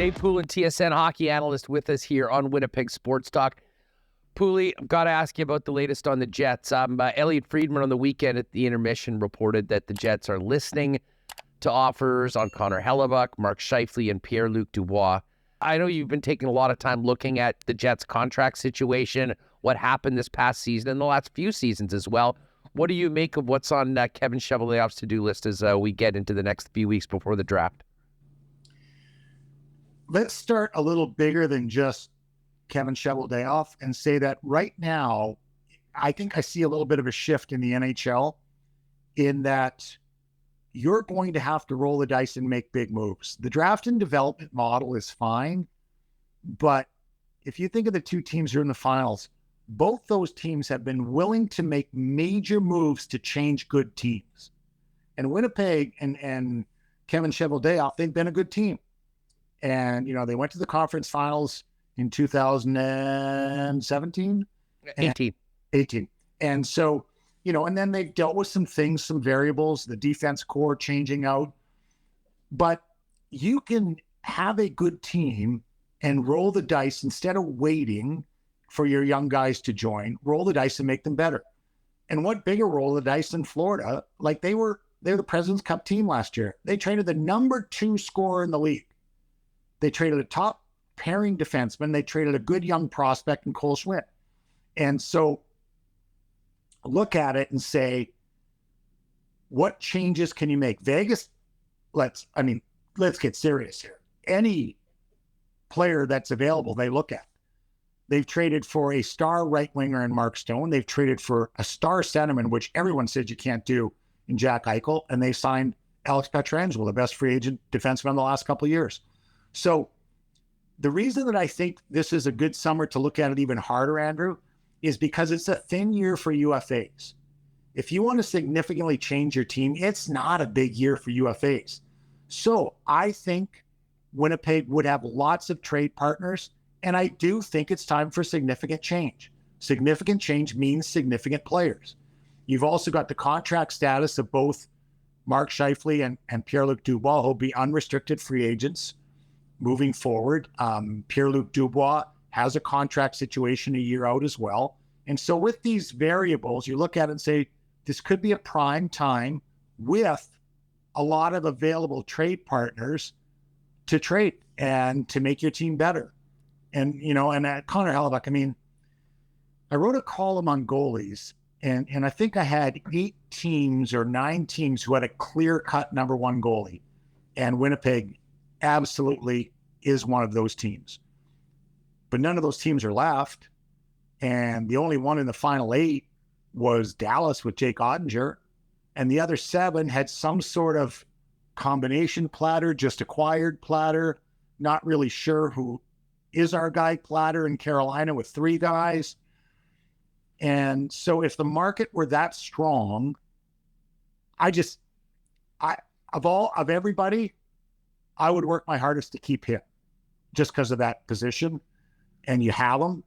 Dave Poulin, TSN hockey analyst, with us here on Winnipeg Sports Talk. Poulin, I've got to ask you about the latest on the Jets. Elliot Friedman on the weekend at the intermission reported that the Jets are listening to offers on Connor Hellebuyck, Mark Scheifele, and Pierre-Luc Dubois. I know you've been taking a lot of time looking at the Jets' contract situation, what happened this past season and the last few seasons as well. What do you make of what's on Kevin Cheveldayoff's to-do list as we get into the next few weeks before the draft? Let's start a little bigger than just Kevin Cheveldayoff and say that right now, I think I see a little bit of a shift in the NHL in that you're going to have to roll the dice and make big moves. The draft and development model is fine, but if you think of the two teams who are in the finals, both those teams have been willing to make major moves to change good teams. And Winnipeg and Kevin Cheveldayoff, they've been a good team. And, you know, they went to the conference finals in 2017? 18. And so, you know, and then they've dealt with some things, some variables, the defense core changing out. But you can have a good team and roll the dice instead of waiting for your young guys to join, roll the dice and make them better. And what bigger roll of the dice than Florida? Like they're the President's Cup team last year. They traded the number 2 scorer in the league. They traded a top pairing defenseman. They traded a good young prospect in Cole Schwinn. And so look at it and say, what changes can you make? Vegas, let's get serious here. Any player that's available, they look at. They've traded for a star right winger in Mark Stone. They've traded for a star centerman, which everyone said you can't do, in Jack Eichel. And they signed Alex Pietrangelo, the best free agent defenseman in the last couple of years. So the reason that I think this is a good summer to look at it even harder, Andrew, is because it's a thin year for UFAs. If you want to significantly change your team, it's not a big year for UFAs. So I think Winnipeg would have lots of trade partners, and I do think it's time for significant change. Significant change means significant players. You've also got the contract status of both Mark Scheifele and Pierre-Luc Dubois, who will be unrestricted free agents moving forward. Pierre-Luc Dubois has a contract situation a year out as well. And so with these variables, you look at it and say, this could be a prime time with a lot of available trade partners to trade and to make your team better. And, you know, and Connor Hellebuyck, I mean, I wrote a column on goalies, and I think I had 8 teams or 9 teams who had a clear-cut number 1 goalie. And Winnipeg absolutely is one of those teams. But none of those teams are left. And the only one in the final 8 was Dallas with Jake Ottinger. And the other 7 had some sort of combination platter, just acquired platter, not really sure who is our guy platter in Carolina with 3 guys. And so if the market were that strong, of everybody, I would work my hardest to keep him just because of that position, and you have him.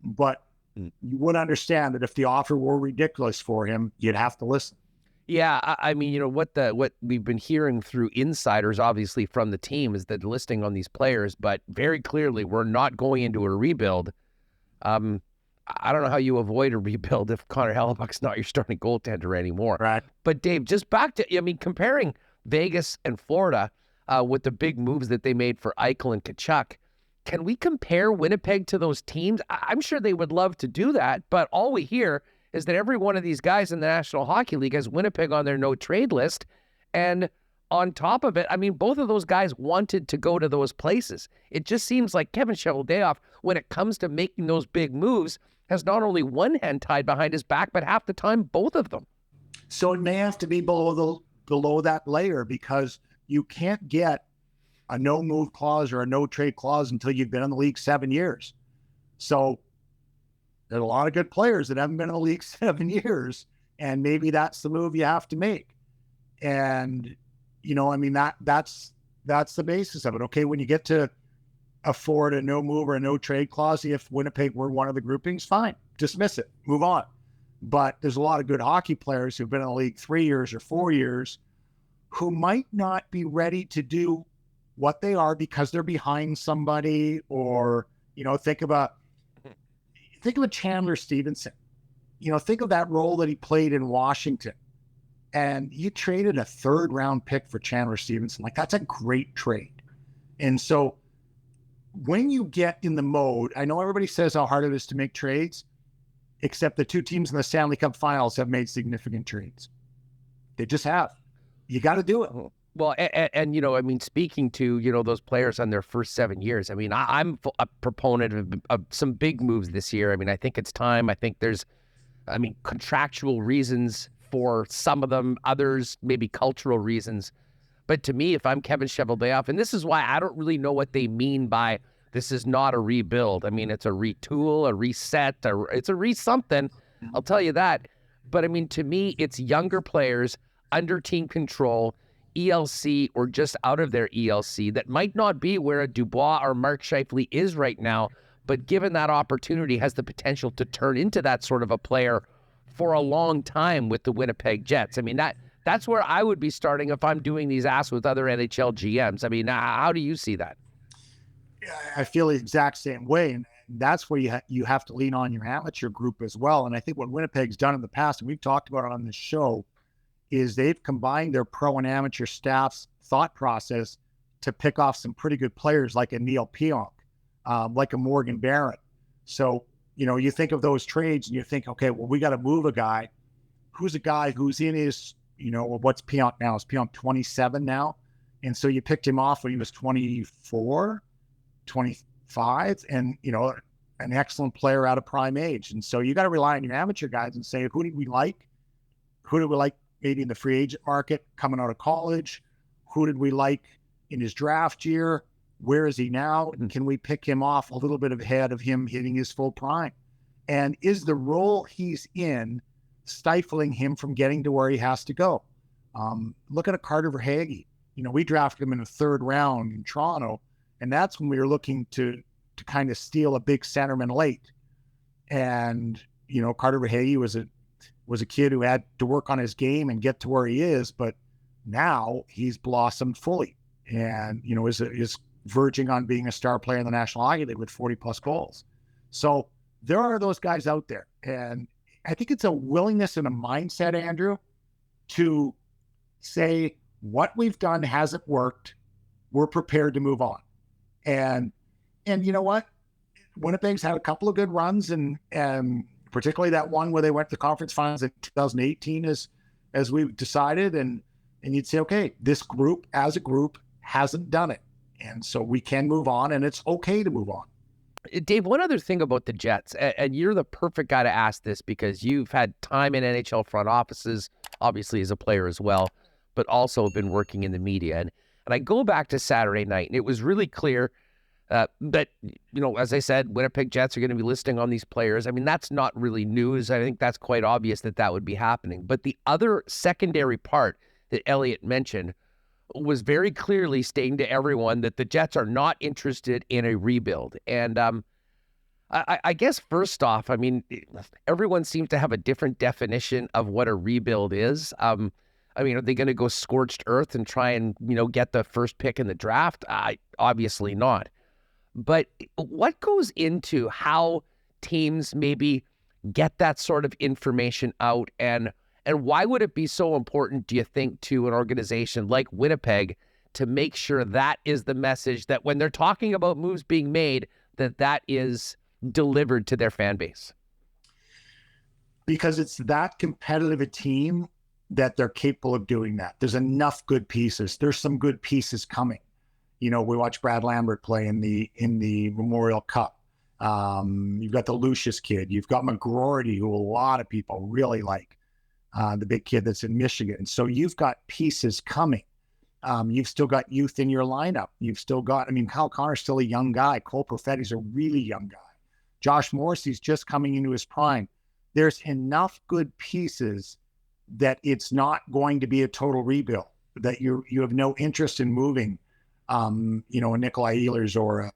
But you would understand that if the offer were ridiculous for him, you'd have to listen. Yeah, I mean, you know, what we've been hearing through insiders, obviously from the team, is that listing on these players, but very clearly we're not going into a rebuild. I don't know how you avoid a rebuild if Connor Hellebuyck's not your starting goaltender anymore. Right. But Dave, just back to, I mean, comparing Vegas and Florida with the big moves that they made for Eichel and Tkachuk, can we compare Winnipeg to those teams? I'm sure they would love to do that, but all we hear is that every one of these guys in the National Hockey League has Winnipeg on their no-trade list. And on top of it, I mean, both of those guys wanted to go to those places. It just seems like Kevin Cheveldayoff, when it comes to making those big moves, has not only one hand tied behind his back, but half the time, both of them. So it may have to be below that layer, because you can't get a no-move clause or a no-trade clause until you've been in the league 7 years. So there's a lot of good players that haven't been in the league 7 years, and maybe that's the move you have to make. And, you know, I mean, that's the basis of it. Okay, when you get to afford a no-move or a no-trade clause, if Winnipeg were one of the groupings, fine, dismiss it, move on. But there's a lot of good hockey players who've been in the league 3 years or 4 years who might not be ready to do what they are because they're behind somebody, or, think of a Chandler Stevenson. Think of that role that he played in Washington. And you traded a 3rd round pick for Chandler Stevenson. Like, that's a great trade. And so when you get in the mode, I know everybody says how hard it is to make trades, except the 2 teams in the Stanley Cup Finals have made significant trades. They just have. You got to do it. Well, and speaking to, those players on their first 7 years, I'm a proponent of some big moves this year. I think it's time. I think there's, contractual reasons for some of them, others maybe cultural reasons. But to me, if I'm Kevin Cheveldayoff, and this is why I don't really know what they mean by this is not a rebuild. It's a retool, a reset, it's a re-something. I'll tell you that. But to me, it's younger players under team control, ELC, or just out of their ELC that might not be where a Dubois or Mark Scheifele is right now, but given that opportunity has the potential to turn into that sort of a player for a long time with the Winnipeg Jets. That's where I would be starting if I'm doing these asks with other NHL GMs. How do you see that? I feel the exact same way. And that's where you have to lean on your amateur group as well. And I think what Winnipeg's done in the past, and we've talked about it on this show, is they've combined their pro and amateur staff's thought process to pick off some pretty good players like a Neil Pionk, like a Morgan Barron. So, you think of those trades and you think, okay, well, we got to move a guy. Who's a guy who's in his, what's Pionk now? Is Pionk 27 now? And so you picked him off when he was 24, 25, and, an excellent player out of prime age. And so you got to rely on your amateur guys and say, who do we like? Who do we like maybe in the free agent market coming out of college? Who did we like in his draft year? Where is he now? And can we pick him off a little bit ahead of him hitting his full prime? And is the role he's in stifling him from getting to where he has to go? Look at a Carter Verhaeghe. We drafted him in the 3rd round in Toronto, and that's when we were looking to kind of steal a big centerman late. And, Carter Verhaeghe was a kid who had to work on his game and get to where he is, but now he's blossomed fully and, is verging on being a star player in the National Hockey League with 40+ goals. So there are those guys out there. And I think it's a willingness and a mindset, Andrew, to say what we've done hasn't worked. We're prepared to move on. And you know what? Winnipeg's had a couple of good runs, and particularly that one where they went to the conference finals in 2018 as we've decided. And you'd say, okay, this group as a group hasn't done it. And so we can move on, and it's okay to move on. Dave, one other thing about the Jets, and you're the perfect guy to ask this because you've had time in NHL front offices, obviously as a player as well, but also been working in the media. And I go back to Saturday night, and it was really clear that, as I said, Winnipeg Jets are going to be listing on these players. That's not really news. I think that's quite obvious that would be happening. But the other secondary part that Elliot mentioned was very clearly stating to everyone that the Jets are not interested in a rebuild. And I guess first off, everyone seems to have a different definition of what a rebuild is. Are they going to go scorched earth and try and, get the first pick in the draft? Obviously not. But what goes into how teams maybe get that sort of information out, and why would it be so important, do you think, to an organization like Winnipeg to make sure that is the message that when they're talking about moves being made, that is delivered to their fan base? Because it's that competitive a team that they're capable of doing that. There's enough good pieces. There's some good pieces coming. We watched Brad Lambert play in the Memorial Cup. You've got the Lucius kid. You've got McGroarty, who a lot of people really like. The big kid that's in Michigan. So you've got pieces coming. You've still got youth in your lineup. You've still got, Kyle Connor's still a young guy. Cole Perfetti's a really young guy. Josh Morrissey's just coming into his prime. There's enough good pieces that it's not going to be a total rebuild, that you have no interest in moving, a Nikolai Ehlers or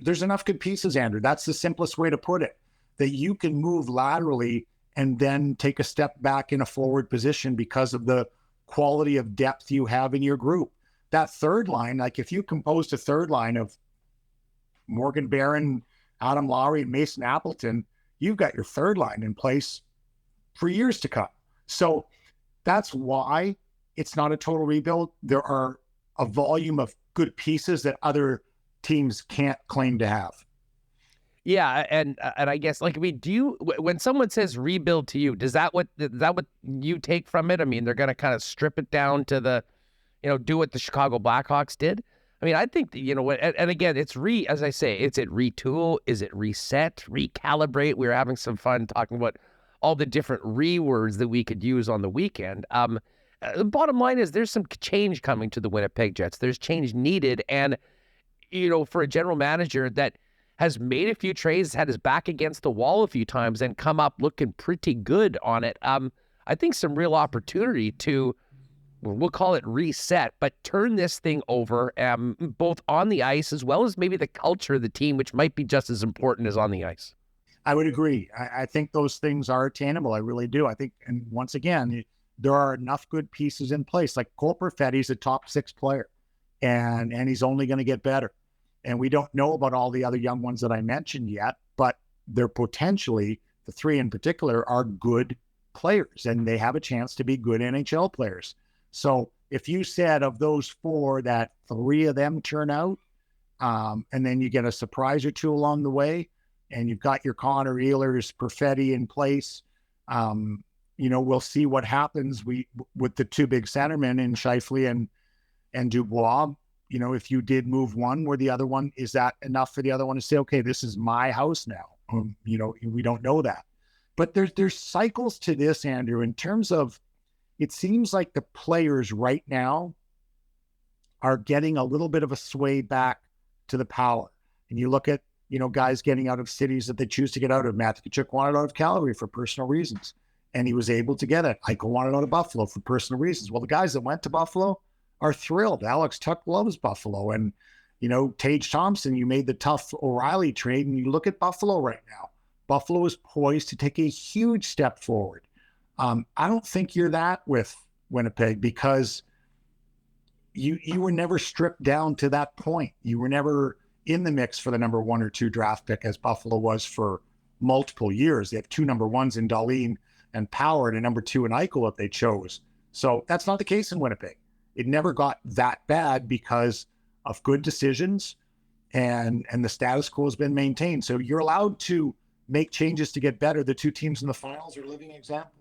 there's enough good pieces, Andrew. That's the simplest way to put it, that you can move laterally and then take a step back in a forward position because of the quality of depth you have in your group. that third line, like if you composed a third line of Morgan Barron, Adam Lowry, and Mason Appleton, you've got your third line in place for years to come. So that's why it's not a total rebuild. There are a volume of good pieces that other teams can't claim to have. Yeah, and I guess, like, I mean, do you, when someone says rebuild to you, is that what you take from it? I mean, they're going to kind of strip it down to the, do what the Chicago Blackhawks did. I mean, I think that, and again, it's as I say, it's retool, is it reset, recalibrate? We were having some fun talking about all the different words that we could use on the weekend. The bottom line is there's some change coming to the Winnipeg Jets. There's change needed, and for a general manager that has made a few trades, had his back against the wall a few times, and come up looking pretty good on it. I think some real opportunity to, we'll call it reset, but turn this thing over, both on the ice as well as maybe the culture of the team, which might be just as important as on the ice. I would agree. I think those things are attainable. I really do. I think, and once again, there are enough good pieces in place. Like Cole Perfetti's a top 6 player, and he's only going to get better. And we don't know about all the other young ones that I mentioned yet, but they're potentially, the 3 in particular, are good players, and they have a chance to be good NHL players. So if you said of those 4 that 3 of them turn out, and then you get a surprise or 2 along the way, and you've got your Connor Ehlers, Perfetti in place, we'll see what happens with the 2 big centermen in Scheifele and Dubois. If you did move one where the other one, is that enough for the other one to say, okay, this is my house now? We don't know that. But there's cycles to this, Andrew, in terms of, it seems like the players right now are getting a little bit of a sway back to the power. And you look at, guys getting out of cities that they choose to get out of. Matthew Tkachuk wanted out of Calgary for personal reasons, and he was able to get it. Eichel wanted out of Buffalo for personal reasons. Well, the guys that went to Buffalo are thrilled. Alex Tuck loves Buffalo. And, Tage Thompson, you made the tough O'Reilly trade, and you look at Buffalo right now. Buffalo is poised to take a huge step forward. I don't think you're that with Winnipeg, because you were never stripped down to that point. You were never in the mix for the number 1 or 2 draft pick, as Buffalo was for multiple years. They have 2 number 1s in Dahlin and Power, and a number 2 in Eichel if they chose. So that's not the case in Winnipeg. It never got that bad because of good decisions, and the status quo has been maintained. So you're allowed to make changes to get better. The 2 teams in the finals are living examples.